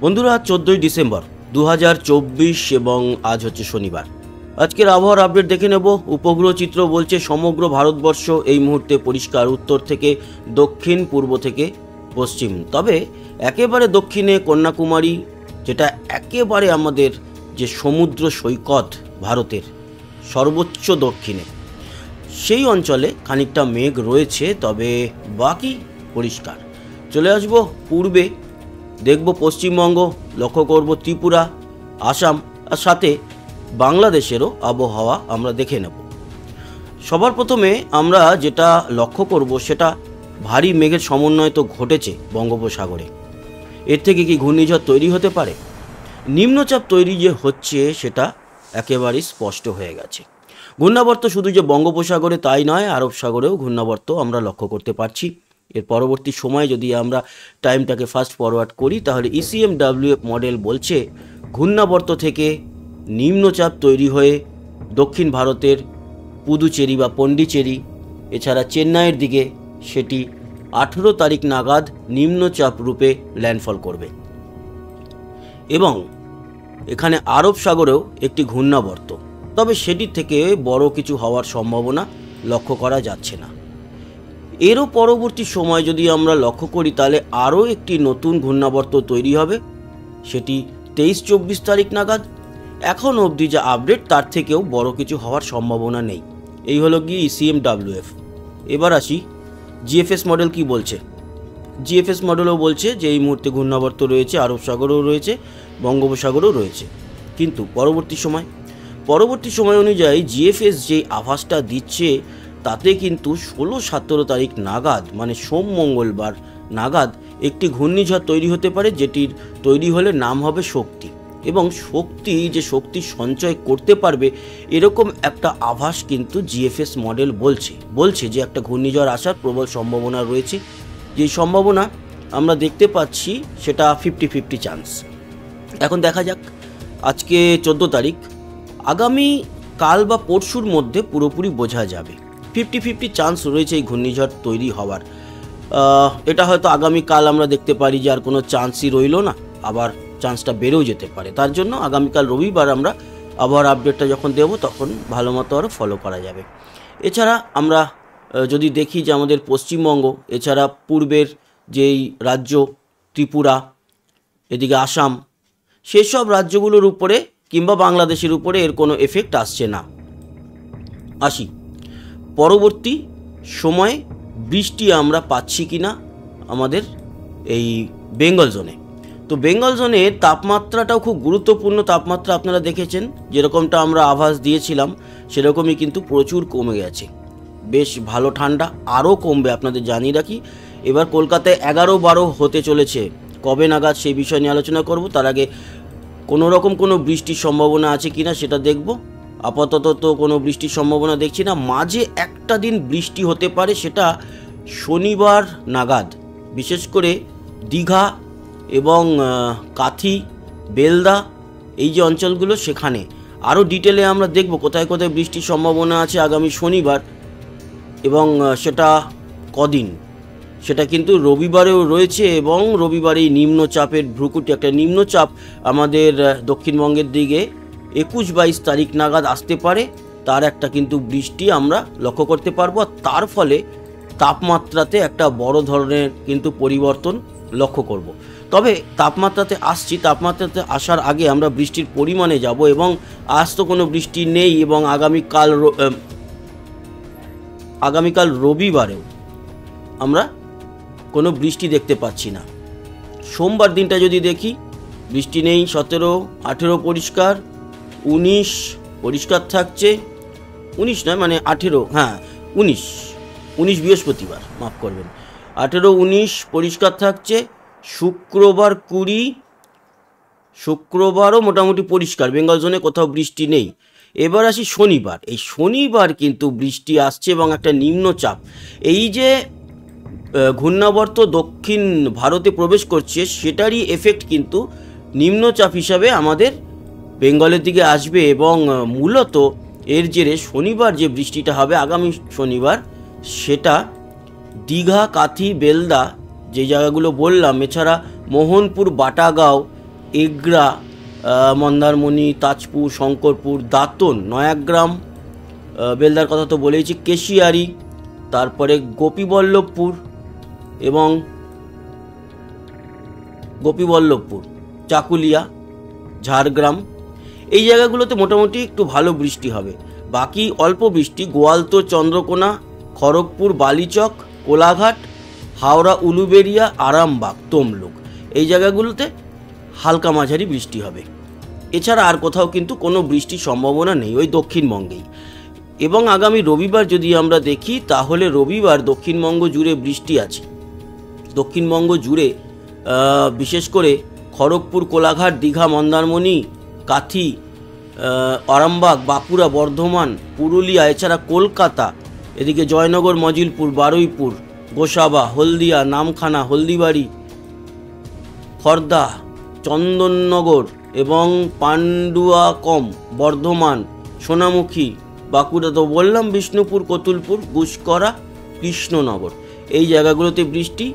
বন্ধুরা, 14ই ডিসেম্বর 2024 এবং আজ হচ্ছে শনিবার। আজকের আবহাওয়ার আপডেট দেখে নেব। উপগ্রহ চিত্র বলছে সমগ্র ভারতবর্ষ এই মুহূর্তে পরিষ্কার, উত্তর থেকে দক্ষিণ, পূর্ব থেকে পশ্চিম। তবে একেবারে দক্ষিণে কন্যাকুমারী, যেটা একেবারে আমাদের যে সমুদ্র সৈকত ভারতের সর্বোচ্চ দক্ষিণে, সেই অঞ্চলে খানিকটা মেঘ রয়েছে, তবে বাকি পরিষ্কার। চলে আসবো পূর্বে, দেখব পশ্চিমবঙ্গ, লক্ষ্য করব ত্রিপুরা, আসাম, আর সাথে বাংলাদেশেরও আবহাওয়া আমরা দেখে নেব। সবার প্রথমে আমরা যেটা লক্ষ্য করব সেটা ভারী মেঘের সমন্বয় তো ঘটেছে বঙ্গোপসাগরে। এর থেকে কি ঘূর্ণিঝড় তৈরি হতে পারে? নিম্নচাপ তৈরি যে হচ্ছে সেটা একেবারেই স্পষ্ট হয়ে গেছে। ঘূর্ণাবর্ত শুধু যে বঙ্গোপসাগরে তাই নয়, আরব সাগরেও ঘূর্ণাবর্ত আমরা লক্ষ্য করতে পারছি। এর পরবর্তী সময়ে যদি আমরা টাইমটাকে ফাস্ট ফরওয়ার্ড করি, তাহলে ECMWF মডেল বলছে ঘূর্ণাবর্ত থেকে নিম্নচাপ তৈরি হয়ে দক্ষিণ ভারতের পুদুচেরি বা পন্ডিচেরি, এছাড়া চেন্নাইয়ের দিকে সেটি 18 তারিখ নাগাদ নিম্নচাপ রূপে ল্যান্ডফল করবে। এবং এখানে আরব সাগরেও একটি ঘূর্ণাবর্ত, তবে সেটি থেকে বড় কিছু হওয়ার সম্ভাবনা লক্ষ্য করা যাচ্ছে না। এরও পরবর্তী সময় যদি আমরা লক্ষ্য করি, তাহলে আরও একটি নতুন ঘূর্ণাবর্ত তৈরি হবে, সেটি 23-24 তারিখ নাগাদ। এখন অবধি যা আপডেট, তার থেকেও বড় কিছু হওয়ার সম্ভাবনা নেই। এই হলো গিয়ে ECMWF। এবার আসি GFS মডেল কি বলছে। GFS মডেলও বলছে যে এই মুহূর্তে ঘূর্ণাবর্ত রয়েছে, আরব সাগরেও রয়েছে, বঙ্গোপসাগরেও রয়েছে। কিন্তু পরবর্তী সময় অনুযায়ী GFS যে আভাসটা দিচ্ছে, তাতে কিন্তু 16-17 তারিখ নাগাদ, মানে সোম মঙ্গলবার নাগাদ একটি ঘূর্ণিঝড় তৈরি হতে পারে, যেটির তৈরি হলে নাম হবে শক্তি। এবং যে শক্তি সঞ্চয় করতে পারবে, এরকম একটা আভাস কিন্তু GFS মডেল বলছে যে একটা ঘূর্ণিঝড় আসার প্রবল সম্ভাবনা রয়েছে। যে সম্ভাবনা আমরা দেখতে পাচ্ছি সেটা 50-50 চান্স। এখন দেখা যাক, আজকে 14 তারিখ, আগামী কাল বা পরশুর মধ্যে পুরোপুরি বোঝা যাবে। 50-50 চান্স রয়েছে এই ঘূর্ণিঝড় তৈরি হওয়ার। এটা হয়তো আগামীকাল আমরা দেখতে পারি যে আর কোনো চান্সই রইল না, আবার চান্সটা বেড়েও যেতে পারে। তার জন্য আগামীকাল রবিবার আমরা আবহাওয়ার আপডেটটা যখন দেব, তখন ভালো মতো আরও ফলো করা যাবে। এছাড়া আমরা যদি দেখি যে আমাদের পশ্চিমবঙ্গ, এছাড়া পূর্বের যেই রাজ্য ত্রিপুরা, এদিকে আসাম, সেসব রাজ্যগুলোর উপরে কিংবা বাংলাদেশের উপরে এর কোনো এফেক্ট আসছে না। আসি পরবর্তী সময়ে বৃষ্টি আমরা পাচ্ছি কি না আমাদের এই বেঙ্গল জোনে। তো বেঙ্গল জোনের তাপমাত্রাটাও খুব গুরুত্বপূর্ণ তাপমাত্রা। আপনারা দেখেছেন যেরকমটা আমরা আভাস দিয়েছিলাম, সেরকমই কিন্তু প্রচুর কমে গেছে। বেশ ভালো ঠান্ডা, আরও কমবে আপনাদের জানিয়ে রাখি। এবার কলকাতায় 11-12 হতে চলেছে। কবে নাগাদ সেই বিষয় নিয়ে আলোচনা করব। তার আগে কোনো বৃষ্টির সম্ভাবনা আছে কিনা সেটা দেখব। আপাতত তো কোনো বৃষ্টির সম্ভাবনা দেখছি না। মাঝে একটা দিন বৃষ্টি হতে পারে, সেটা শনিবার নাগাদ, বিশেষ করে দীঘা এবং কাথি, বেলদা, এই যে অঞ্চলগুলো, সেখানে আরও ডিটেলে আমরা দেখব কোথায় কোথায় বৃষ্টির সম্ভাবনা আছে আগামী শনিবার। এবং সেটা কদিন, সেটা কিন্তু রবিবারেও রয়েছে। এবং রবিবারে নিম্নচাপের ভ্রুকুটি, একটা নিম্নচাপ আমাদের দক্ষিণবঙ্গের দিকে 21-22 তারিখ নাগাদ আসতে পারে। তার একটা কিন্তু বৃষ্টি আমরা লক্ষ্য করতে পারবো। তার ফলে তাপমাত্রাতে একটা বড় ধরনের কিন্তু পরিবর্তন লক্ষ্য করব। তবে তাপমাত্রাতে আসার আগে আমরা বৃষ্টির পরিমাণে যাব। এবং আজ তো কোনো বৃষ্টি নেই, এবং আগামীকাল রবিবারেও আমরা কোনো বৃষ্টি দেখতে পাচ্ছি না। সোমবার দিনটা যদি দেখি, বৃষ্টি নেই। 17-18 পরিষ্কার, 19 পরিষ্কার থাকছে, 19 নয় মানে 18, হ্যাঁ 19 বৃহস্পতিবার, মাফ করবেন, 18-19 পরিষ্কার থাকছে। শুক্রবার 20, শুক্রবারও মোটামুটি পরিষ্কার, বেঙ্গল জোনে কোথাও বৃষ্টি নেই। এবার আসি শনিবার। এই শনিবার কিন্তু বৃষ্টি আসছে এবং একটা নিম্নচাপ, এই যে ঘূর্ণাবর্ত দক্ষিণ ভারতে প্রবেশ করছে, সেটারই এফেক্ট কিন্তু নিম্নচাপ হিসাবে আমাদের বেঙ্গলের দিকে আসবে। এবং মূলত এর জেরে শনিবার যে বৃষ্টিটা হবে আগামী শনিবার, সেটা দীঘা, কাথি, বেলদা, যে জায়গাগুলো বললাম, এছাড়া মোহনপুর, বাটাগাঁও, এগরা, মন্দারমণি, তাজপুর, শঙ্করপুর, দাঁতন, নয়াগ্রাম, বেলদার কথা তো বলেইছি, কেশিয়ারি, তারপরে গোপীবল্লভপুর এবং চাকুলিয়া, ঝাড়গ্রাম, এই জায়গাগুলোতে মোটামুটি একটু ভালো বৃষ্টি হবে। বাকি অল্প বৃষ্টি গোয়ালতোড়, চন্দ্রকোনা, খড়গপুর, বালিচক, কোলাঘাট, হাওড়া, উলুবেড়িয়া, আরামবাগ, তমলুক, এই জায়গাগুলোতে হালকা মাঝারি বৃষ্টি হবে। এছাড়া আর কোথাও কিন্তু কোনো বৃষ্টির সম্ভাবনা নেই, ওই দক্ষিণবঙ্গেই। এবং আগামী রবিবার যদি আমরা দেখি, তাহলে রবিবার দক্ষিণবঙ্গ জুড়ে বৃষ্টি আছে। দক্ষিণবঙ্গ জুড়ে বিশেষ করে খড়গপুর, কোলাঘাট, দীঘা, মন্দারমণি, কাথি, আরামবাগ, বাঁকুড়া, বর্ধমান, পুরুলিয়া, এছাড়া কলকাতা, এদিকে জয়নগর, মজিলপুর, বারুইপুর, গোসাবা, হলদিয়া, নামখানা, হলদিবাড়ি, খর্দা, চন্দননগর এবং পান্ডুয়াকম, বর্ধমান, সোনামুখী, বাঁকুড়া তো বললাম, বিষ্ণুপুর, কতুলপুর, গুসকরা, কৃষ্ণনগর, এই জায়গাগুলোতে বৃষ্টি।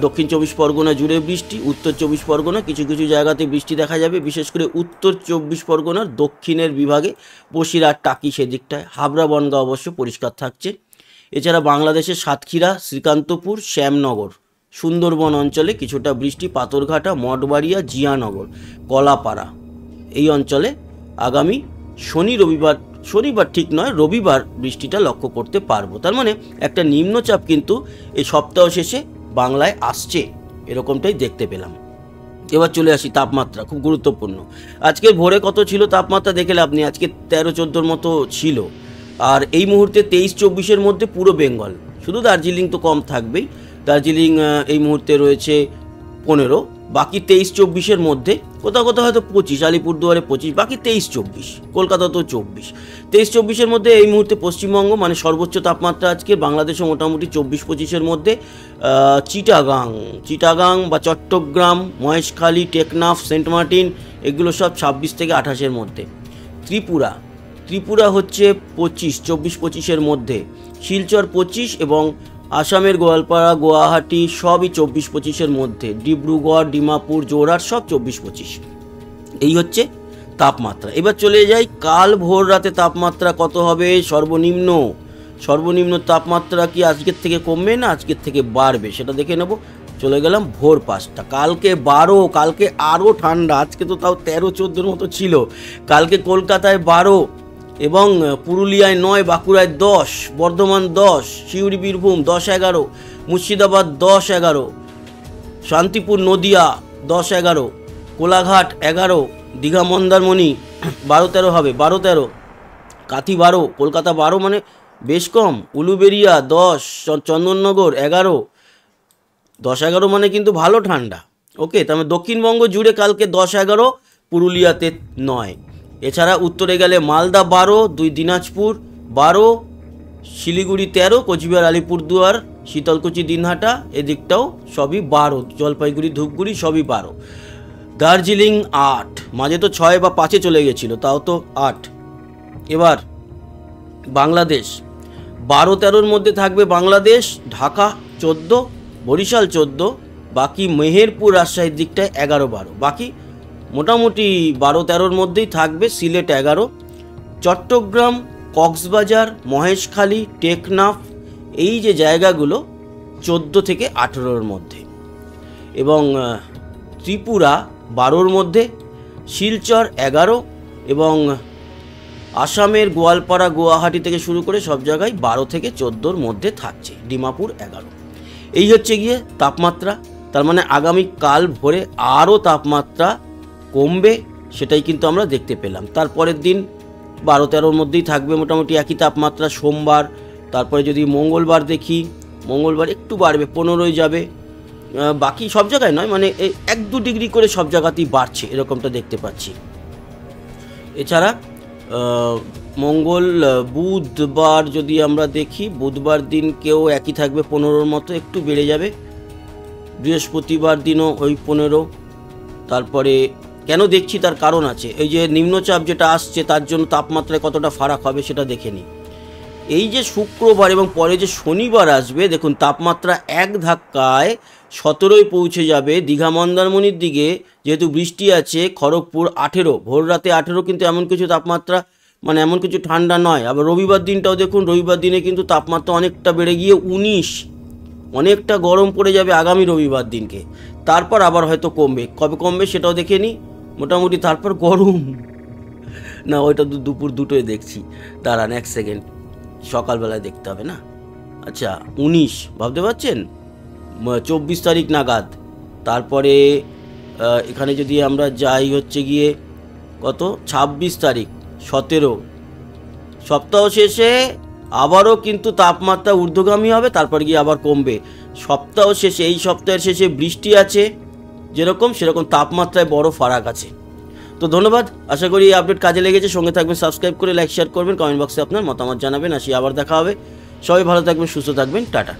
দক্ষিণ চব্বিশ পরগনা জুড়ে বৃষ্টি, উত্তর চব্বিশ পরগনা কিছু কিছু জায়গাতে বৃষ্টি দেখা যাবে, বিশেষ করে উত্তর চব্বিশ পরগনার দক্ষিণের বিভাগে, বসিরহাট, টাকি সেদিকটায়, হাবড়া, বনগাঁ অবশ্য পরিষ্কার থাকছে। এছাড়া বাংলাদেশের সাতক্ষীরা, শ্রীকান্তপুর, শ্যামনগর, সুন্দরবন অঞ্চলে কিছুটা বৃষ্টি, পাথরঘাটা, মঠবাড়িয়া, জিয়ানগর, কলাপাড়া, এই অঞ্চলে আগামী শনিবার ঠিক নয়, রবিবার বৃষ্টিটা লক্ষ্য করতে পারবো। তার মানে একটা নিম্নচাপ কিন্তু এই সপ্তাহ শেষে বাংলায় আসছে, এরকমটাই দেখতে পেলাম। এবার চলে আসি তাপমাত্রা, খুব গুরুত্বপূর্ণ। আজকের ভোরে কত ছিল তাপমাত্রা দেখলে আপনি, আজকে 13-14 মতো ছিল। আর এই মুহূর্তে 23-24-এর মধ্যে পুরো বেঙ্গল, শুধু দার্জিলিং তো কম থাকবেই। দার্জিলিং এই মুহূর্তে রয়েছে 15, বাকি 23-24-এর মধ্যে কোথাও কোথাও হয়তো 25, আলিপুরদুয়ারে 25, বাকি 23-24, কলকাতা তো 24। 23-24-এর মধ্যে এই মুহূর্তে পশ্চিমবঙ্গ, মানে সর্বোচ্চ তাপমাত্রা আজকে বাংলাদেশে মোটামুটি 24-25-এর মধ্যে। চিটাগাং বা চট্টগ্রাম, মহেশখালী, টেকনাফ, সেন্ট মার্টিন, এগুলো সব 26 থেকে 28-এর মধ্যে। ত্রিপুরা হচ্ছে 24-25-এর মধ্যে। শিলচর 25 এবং আসামের গোয়ালপাড়া, গুয়াহাটি সবই 24-25-এর মধ্যে। ডিব্রুগড়, ডিমাপুর, জোরহাট সব 24-25। এই হচ্ছে তাপমাত্রা। এবার চলে যাই, কাল ভোর রাতে তাপমাত্রা কত হবে। সর্বনিম্ন তাপমাত্রা কি আজকের থেকে কমবে না আজকের থেকে বাড়বে সেটা দেখে নেব। চলে গেলাম ভোর 5টা। কালকে 12, কালকে আরও ঠান্ডা, আজকে তো তাও 13-14-এর মতো ছিল। কালকে কলকাতায় 12 এবং পুরুলিয়ায় 9, বাঁকুড়ায় 10, বর্ধমান 10, সিউড়ি, বীরভূম 10-11, মুর্শিদাবাদ 10-11, শান্তিপুর, নদিয়া 10-11, কোলাঘাট 11, দীঘা, মন্দারমণি 12-13 হবে, 12-13, কাথি 12, কলকাতা 12 মানে বেশ কম, উলুবেড়িয়া 10, চন্দননগর 11, 10-11 মানে কিন্তু ভালো ঠান্ডা। ওকে, তার মানে দক্ষিণবঙ্গ জুড়ে কালকে 10-11, পুরুলিয়াতে 9। এছাড়া উত্তরে গেলে মালদা 12, 2 দিনাজপুর 12, শিলিগুড়ি 13, কোচবিহার, আলিপুরদুয়ার, শীতলকুচি, দিনহাটা এদিকটাও সবই 12, জলপাইগুড়ি, ধূপগুড়ি সবই 12। দার্জিলিং 8, মাঝে তো 6 বা 5-এ চলে গেছিলো, তাও তো 8। এবার বাংলাদেশ 12-13-এর মধ্যে থাকবে বাংলাদেশ, ঢাকা 14, বরিশাল 14, বাকি মেহেরপুর, রাজশাহীর দিকটায় 11-12, বাকি মোটামুটি 12-13-এর মধ্যেই থাকবে। সিলেট 11, চট্টগ্রাম, কক্সবাজার, মহেশখালী, টেকনাফ, এই যে জায়গাগুলো 14 থেকে 18-এর মধ্যে। এবং ত্রিপুরা 12-এর মধ্যে, শিলচর 11 এবং আসামের গোয়ালপাড়া, গুয়াহাটি থেকে শুরু করে সব জায়গায় 12 থেকে 14-এর মধ্যে থাকছে, ডিমাপুর 11। এই হচ্ছে গিয়ে তাপমাত্রা। তার মানে আগামী কাল ভোরে আরও তাপমাত্রা কমবে, সেটাই কিন্তু আমরা দেখতে পেলাম। তারপরের দিন 12-13-এর মধ্যেই থাকবে মোটামুটি একই তাপমাত্রা সোমবার। তারপরে যদি মঙ্গলবার দেখি, মঙ্গলবার একটু বাড়বে, 15 যাবে। বাকি সব জায়গায় নয়, মানে 1-2 ডিগ্রি করে সব জায়গাতেই বাড়ছে, এরকমটা দেখতে পাচ্ছি। এছাড়া বুধবার যদি আমরা দেখি, বুধবার দিনকেও একই থাকবে 15-এর মতো, একটু বেড়ে যাবে। বৃহস্পতিবার দিনও ওই 15। তারপরে কেন দেখছি তার কারণ আছে, এই যে নিম্নচাপ যেটা আসছে তার জন্য তাপমাত্রায় কতটা ফারাক হবে সেটা দেখে নিই। এই যে শুক্রবার এবং পরে যে শনিবার আসবে, দেখুন তাপমাত্রা এক ধাক্কায় 17 পৌঁছে যাবে। দীঘা মন্দারমণির দিকে যেহেতু বৃষ্টি আছে, খড়গপুর 18, ভোর রাতে 18, কিন্তু এমন কিছু তাপমাত্রা মানে এমন কিছু ঠান্ডা নয়। আবার রবিবার দিনটাও দেখুন, রবিবার দিনে কিন্তু তাপমাত্রা অনেকটা বেড়ে গিয়ে 19, অনেকটা গরম পড়ে যাবে আগামী রবিবার দিনকে। তারপর আবার হয়তো কমবে, কবে কমবে সেটাও দেখে নিই। মোটামুটি তারপর গরম না, ওইটা দুপুর 2টোয় দেখছি, দাঁড়ান 1 সেকেন্ড, সকালবেলায় দেখতে হবে না। আচ্ছা 19 ভাবতে পারছেন, 24 তারিখ নাগাদ। তারপরে এখানে যদি আমরা যাই হচ্ছে গিয়ে কত 26 তারিখ, 17, সপ্তাহ শেষে আবারও কিন্তু তাপমাত্রা ঊর্ধ্বগামী হবে, তারপর গিয়ে আবার কমবে। সপ্তাহ শেষে, এই সপ্তাহের শেষে বৃষ্টি আছে যেরকম, সেরকম তাপমাত্রায় বড় ফারাক আছে। তো ধন্যবাদ, আশা করি এই আপডেট কাজে লেগেছে। সঙ্গে থাকবেন, সাবস্ক্রাইব করে লাইক শেয়ার করবেন, কমেন্ট বক্সে আপনার মতামত জানাবেন। আসি আবার দেখা হবে, সবাই ভালো থাকবেন, সুস্থ থাকবেন, টাটা।